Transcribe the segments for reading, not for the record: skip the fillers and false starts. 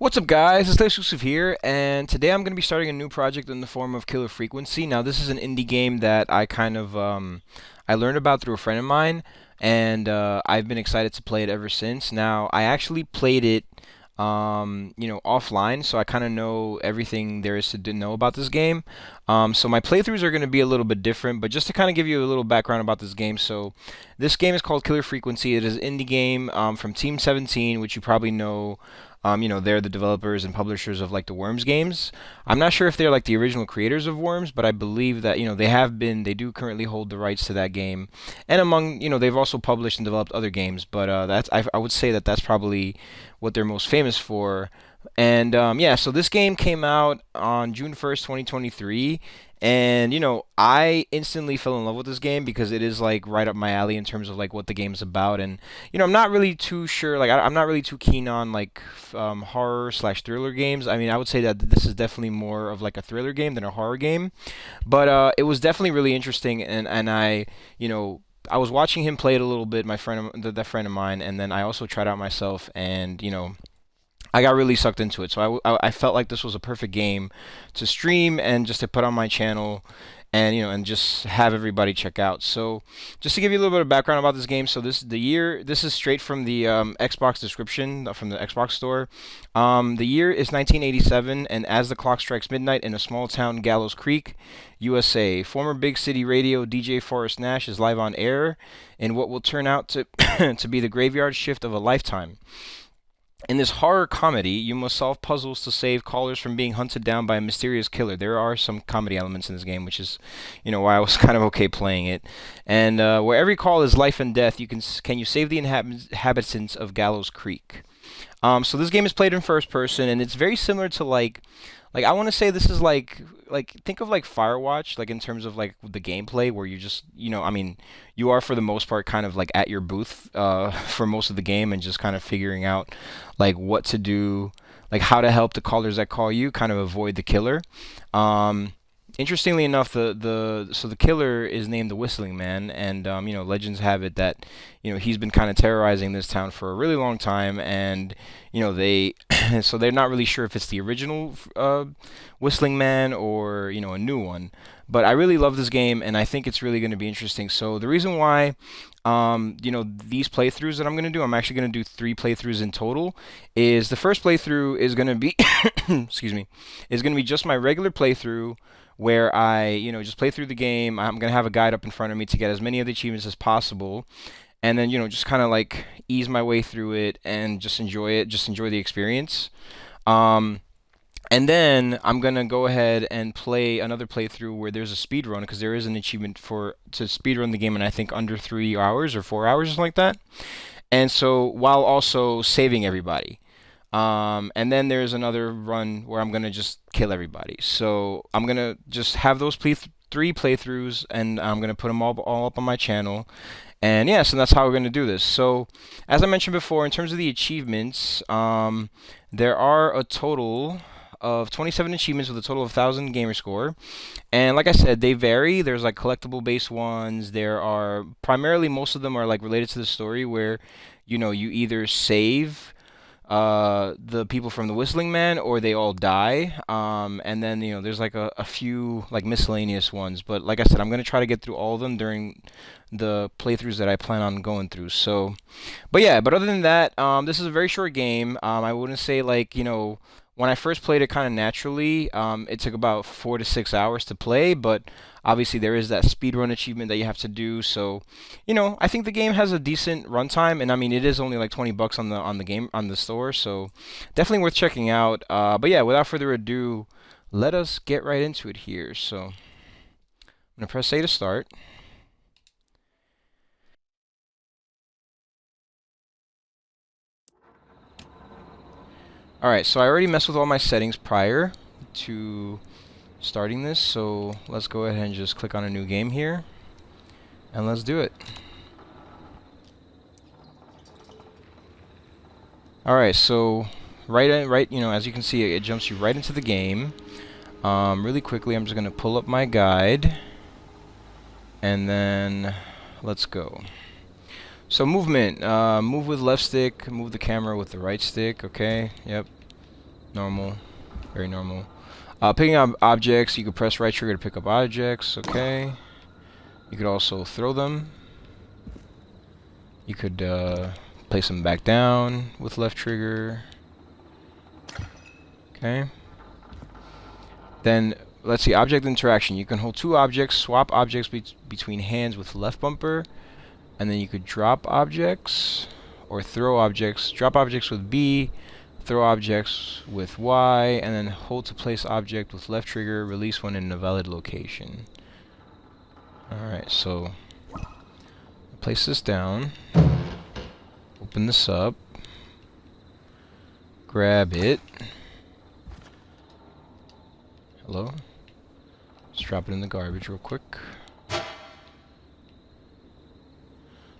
What's up, guys? It's Xclusive here, and today I'm going to be starting a new project in the form of Killer Frequency. Now, this is an indie game that I learned about through a friend of mine, and I've been excited to play it ever since. Now, I actually played it, offline, so I kind of know everything there is to know about this game. So my playthroughs are going to be a little bit different, but just to kind of give you a little background about this game. So, this game is called Killer Frequency. It is an indie game from Team 17, which you probably know. They're the developers and publishers of like the Worms games. I'm not sure if they're like the original creators of Worms, but I believe that they do currently hold the rights to that game. And they've also published and developed other games, but I would say that that's probably what they're most famous for. And so this game came out on June 1st, 2023. And I instantly fell in love with this game because it is like right up my alley in terms of like what the game's about. And I'm not really too sure. Like I'm not really too keen on like horror/thriller games. I mean, I would say that this is definitely more of like a thriller game than a horror game. But it was definitely really interesting, and I was watching him play it a little bit, my friend, that friend of mine, and then I also tried out myself, and I got really sucked into it. So I felt like this was a perfect game to stream and just to put on my channel, and just have everybody check out. So just to give you a little bit of background about this game, so this is straight from the Xbox description from the Xbox store. The year is 1987, and as the clock strikes midnight in a small town, Gallows Creek, USA, former big city radio DJ Forrest Nash is live on air in what will turn out to to be the graveyard shift of a lifetime. In this horror comedy, you must solve puzzles to save callers from being hunted down by a mysterious killer. There are some comedy elements in this game, which is, why I was kind of okay playing it. And where every call is life and death, can you save the inhabitants of Gallows Creek? So this game is played in first person, and it's very similar to like I want to say this is like think of like Firewatch, like in terms of like the gameplay, where you just I mean, you are for the most part kind of like at your booth for most of the game, and just kind of figuring out like what to do, like how to help the callers that call you kind of avoid the killer. Interestingly enough, the killer is named the Whistling Man, and legends have it that he's been kind of terrorizing this town for a really long time, and they so they're not really sure if it's the original Whistling Man or a new one. But I really love this game, and I think it's really going to be interesting. So the reason why these playthroughs that I'm going to do, I'm actually going to do 3 playthroughs in total, is the first playthrough is going to be excuse me, is going to be just my regular playthrough, where I, just play through the game. I'm going to have a guide up in front of me to get as many of the achievements as possible. And then, just kind of like ease my way through it and just enjoy it, just enjoy the experience. Um, and then I'm going to go ahead and play another playthrough where there's a speed run, because there is an achievement to speed run the game in, I think, under 3 hours or 4 hours or something like that. And so while also saving everybody. And then there's another run where I'm gonna just kill everybody. So I'm gonna just have those 3 playthroughs, and I'm gonna put them all up on my channel. And yeah, so that's how we're gonna do this. So as I mentioned before, in terms of the achievements, there are a total of 27 achievements with a total of 1,000 gamer score. And like I said, they vary. There's like collectible based ones. There are primarily, most of them are like related to the story, where you either save the people from the Whistling Man, or they all die. And then there's like a few like miscellaneous ones. But like I said, I'm gonna try to get through all of them during the playthroughs that I plan on going through. So, but other than that, this is a very short game. I wouldn't say like when I first played it kind of naturally, it took about 4 to 6 hours to play, but obviously there is that speedrun achievement that you have to do. So, I think the game has a decent runtime, and I mean it is only like $20 on the store, so definitely worth checking out. But yeah, without further ado, let us get right into it here. So I'm gonna press A to start. Alright, so I already messed with all my settings prior to starting this, so let's go ahead and just click on a new game here, and let's do it. Alright, so as you can see, it jumps you right into the game. Really quickly, I'm just going to pull up my guide, and then let's go. So movement, move with left stick, move the camera with the right stick, okay, yep. Normal. Very normal. Picking up objects, you could press right trigger to pick up objects. Okay. You could also throw them. You could place them back down with left trigger. Okay. Then, let's see, object interaction. You can hold two objects, swap objects between hands with left bumper, and then you could drop objects or throw objects. Drop objects with B, throw objects with Y, and then hold to place object with left trigger, release when in a valid location. Alright, so place this down, open this up, grab it. Hello? Just drop it in the garbage real quick.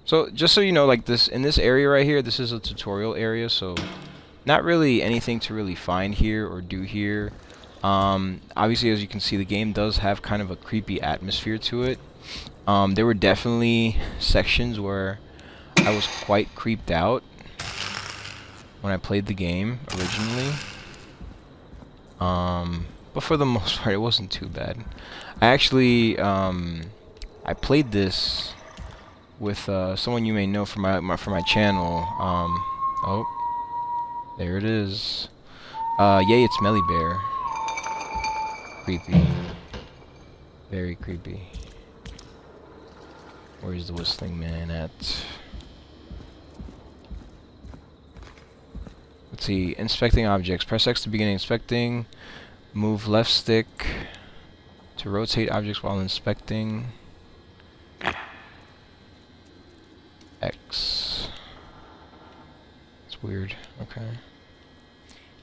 So, just so you know, like this, in this area right here, this is a tutorial area, so not really anything to really find here or do here. Obviously, as you can see, the game does have kind of a creepy atmosphere to it. There were definitely sections where I was quite creeped out when I played the game originally. But for the most part, it wasn't too bad. I actually, I played this with someone you may know from my channel. Oh, there it is. Yay, it's Melly Bear. Creepy. Very creepy. Where's the whistling man at? Let's see. Inspecting objects. Press X to begin inspecting. Move left stick to rotate objects while inspecting. X. It's weird. Okay.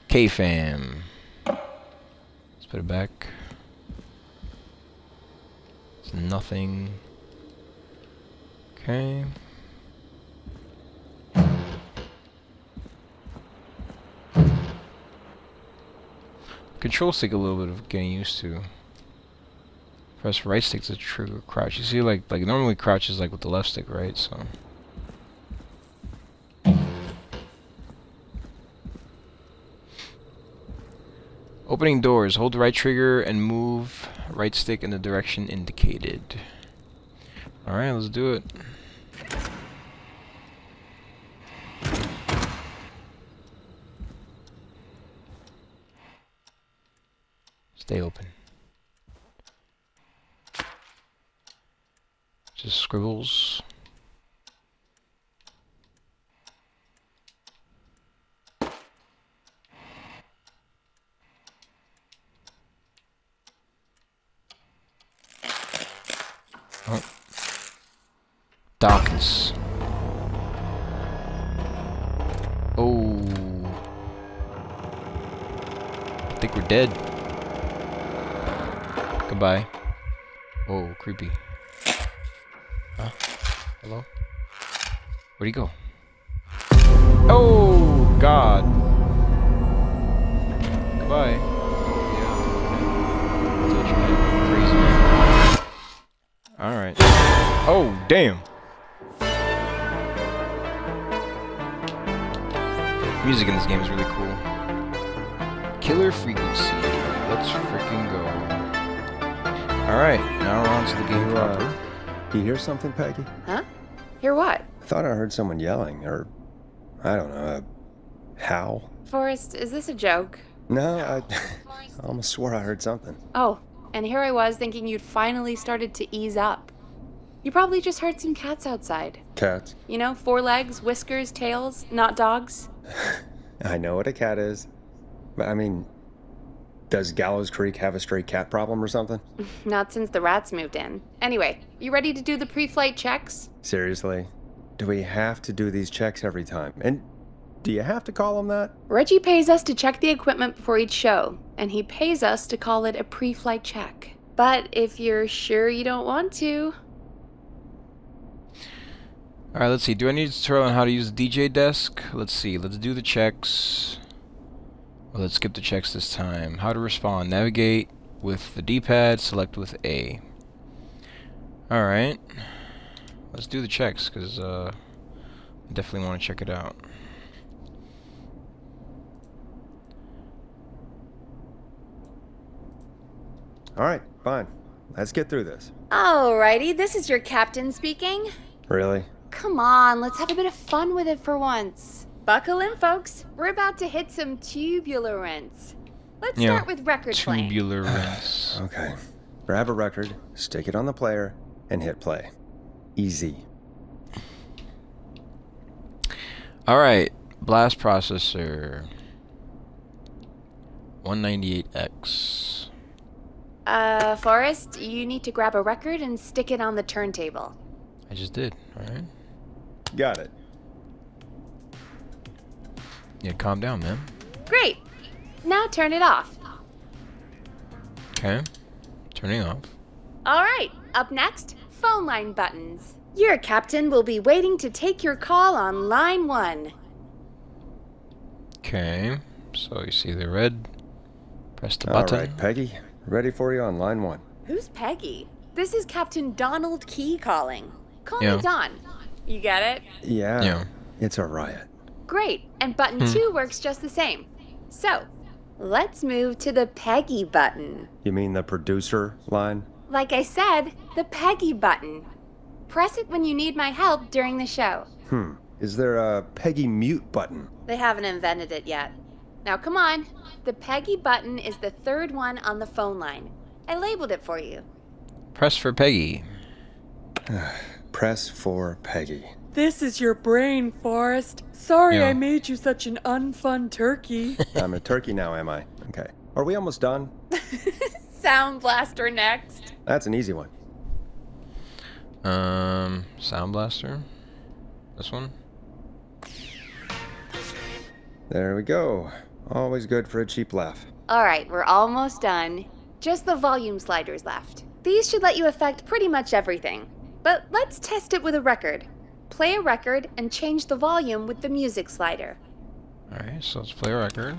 K-Fam. Let's put it back. It's nothing. Okay. Controls take a little bit of getting used to. Press right stick to trigger crouch. You see, like normally crouch is like with the left stick, right? So. Opening doors. Hold the right trigger and move right stick in the direction indicated. Alright, let's do it. Stay open. Just scribbles. Oh. Darkness. Oh. I think we're dead. Goodbye. Whoa, creepy. Huh? Hello? Where'd he go? Oh, God. Goodbye. Yeah. Touch man. Crazy man. Alright. Oh, damn. Music in this game is really cool. Killer frequency. Let's freaking go. Alright, now we're on to the game proper. Do you hear something, Peggy? Huh? Hear what? I thought I heard someone yelling, or I don't know, a howl. Forrest, is this a joke? No, I almost swore I heard something. Oh, and here I was thinking you'd finally started to ease up. You probably just heard some cats outside. Cats? You know, 4 legs, whiskers, tails, not dogs. I know what a cat is. But I mean, does Gallows Creek have a stray cat problem or something? Not since the rats moved in. Anyway, you ready to do the pre-flight checks? Seriously? Do we have to do these checks every time? And do you have to call them that? Reggie pays us to check the equipment before each show, and he pays us to call it a pre-flight check. But if you're sure you don't want to... Alright, let's see. Do I need a tutorial on how to use the DJ desk? Let's see. Let's do the checks. Well, let's skip the checks this time. How to respond. Navigate with the D-pad. Select with A. Alright. Let's do the checks, because I definitely want to check it out. All right, fine. Let's get through this. Alrighty, this is your captain speaking. Really? Come on, let's have a bit of fun with it for once. Buckle in, folks. We're about to hit some tubular rents. Let's start with record playing. Tubular rents. Okay. Grab a record, stick it on the player, and hit play. Easy. Alright, blast processor. 198X. Forrest, you need to grab a record and stick it on the turntable. I just did, alright? Got it. Yeah, calm down, man. Great. Now turn it off. Okay. Turning off. Alright, up next, phone line buttons. Your captain will be waiting to take your call on line 1. Okay. So you see the red. Press the button. All right, Peggy. Ready for you on line 1. Who's Peggy? This is Captain Donald Key calling. Call Yeah. me Don. You get it? Yeah. It's a riot. Great. And button 2 works just the same. So, let's move to the Peggy button. You mean the producer line? Like I said, the Peggy button. Press it when you need my help during the show. Is there a Peggy mute button? They haven't invented it yet. Now come on. The Peggy button is the third one on the phone line. I labeled it for you. Press for Peggy. Press for Peggy. This is your brain, Forrest. Sorry Yeah. I made you such an unfun turkey. I'm a turkey now, am I? Okay. Are we almost done? Sound Blaster next. That's an easy one. Sound blaster. This one. There we go. Always good for a cheap laugh. Alright, we're almost done. Just the volume sliders left. These should let you affect pretty much everything. But let's test it with a record. Play a record and change the volume with the music slider. Alright, so let's play a record.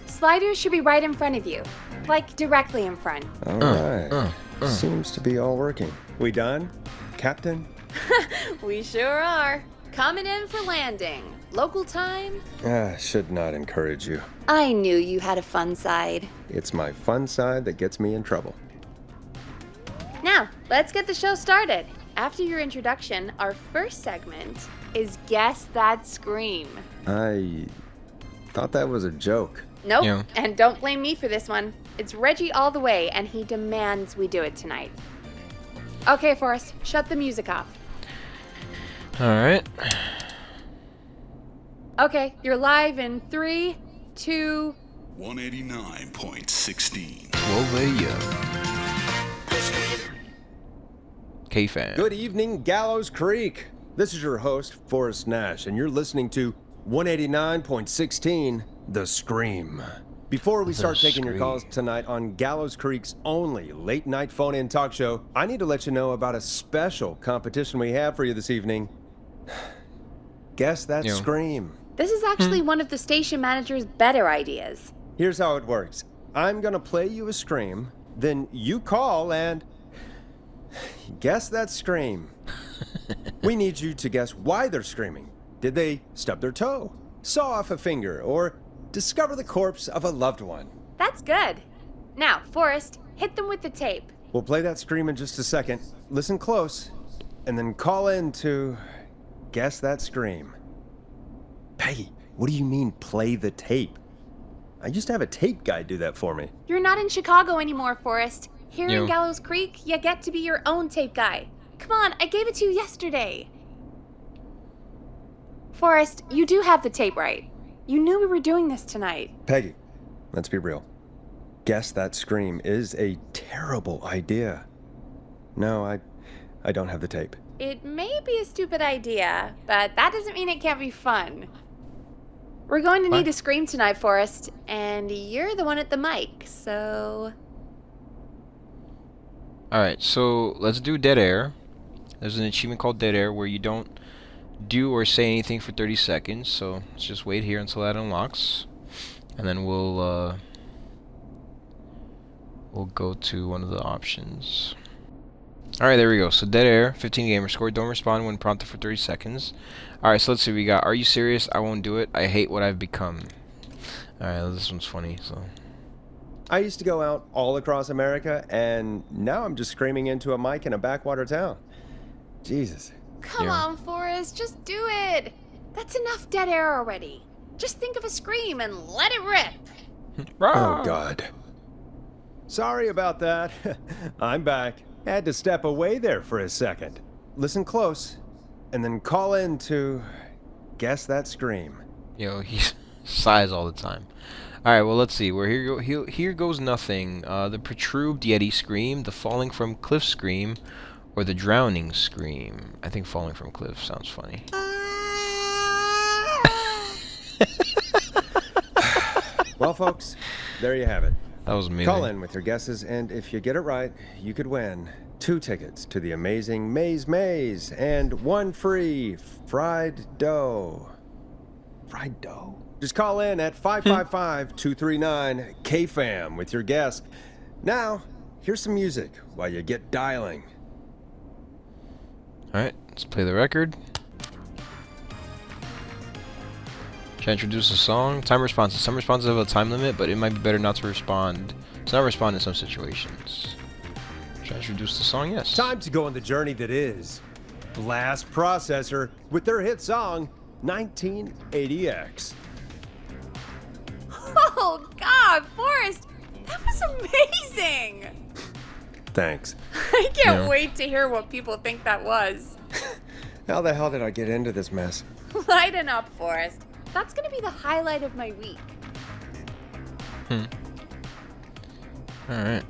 Sliders should be right in front of you. Like directly in front. All right. Seems to be all working. We done? Captain? We sure are. Coming in for landing. Local time? Should not encourage you. I knew you had a fun side. It's my fun side that gets me in trouble. Now, let's get the show started. After your introduction, our first segment is Guess That Scream. I thought that was a joke. Nope, Yeah. and don't blame me for this one. It's Reggie all the way, and he demands we do it tonight. Okay, Forrest, shut the music off. Alright. Okay, you're live in 3, 2... 189.16. 12 a.m. K-Fan. Good evening, Gallows Creek. This is your host, Forrest Nash, and you're listening to 189.16, The Scream. Before we start taking your calls tonight on Gallows Creek's only late-night phone-in talk show, I need to let you know about a special competition we have for you this evening. Guess That Yeah. Scream. This is actually one of the station manager's better ideas. Here's how it works. I'm gonna play you a scream, then you call and guess that scream. We need you to guess why they're screaming. Did they stub their toe, saw off a finger, or discover the corpse of a loved one? That's good. Now, Forrest, hit them with the tape. We'll play that scream in just a second. Listen close, and then call in to guess that scream. Peggy, what do you mean play the tape? I used to have a tape guy do that for me. You're not in Chicago anymore, Forrest. Here Yeah. in Gallows Creek, you get to be your own tape guy. Come on, I gave it to you yesterday. Forrest, you do have the tape right. You knew we were doing this tonight. Peggy, let's be real. Guess that scream is a terrible idea. No, I don't have the tape. It may be a stupid idea, but that doesn't mean it can't be fun. We're going to need What? a scream tonight, Forrest, and you're the one at the mic, so... Alright, so let's do dead air. There's an achievement called dead air where you don't do or say anything for 30 seconds. So let's just wait here until that unlocks. And then we'll go to one of the options. Alright, there we go. So dead air, 15 gamer score. Don't respond when prompted for 30 seconds. Alright, so let's see. We got, are you serious? I won't do it. I hate what I've become. Alright, this one's funny, so. I used to go out all across America, and now I'm just screaming into a mic in a backwater town. Jesus. Come on, Forrest, just do it. That's enough dead air already. Just think of a scream and let it rip. Oh, God. Sorry about that. I'm back. Had to step away there for a second. Listen close, and then call in to guess that scream. Yo, he sighs all the time. Alright, well, let's see. Here goes nothing. The protruded Yeti scream, the falling from cliff scream, or the drowning scream. I think falling from cliff sounds funny. Well, folks, there you have it. That was amazing. Call in with your guesses, and if you get it right, you could win 2 tickets to the amazing Maze and 1 free fried dough. Fried dough? Just call in at 555-239-KFAM with your guess. Now, here's some music while you get dialing. Alright, let's play the record. Should I introduce a song? Time responses. Some responses have a time limit, but it might be better not to respond. To not respond in some situations. Should I introduce the song? Yes. Time to go on the journey that is Blast Processor with their hit song, 1980X. Oh, God, Forrest, that was amazing. Thanks. I can't wait to hear what people think that was. How the hell did I get into this mess? Lighten up, Forrest. That's gonna be the highlight of my week. Alright.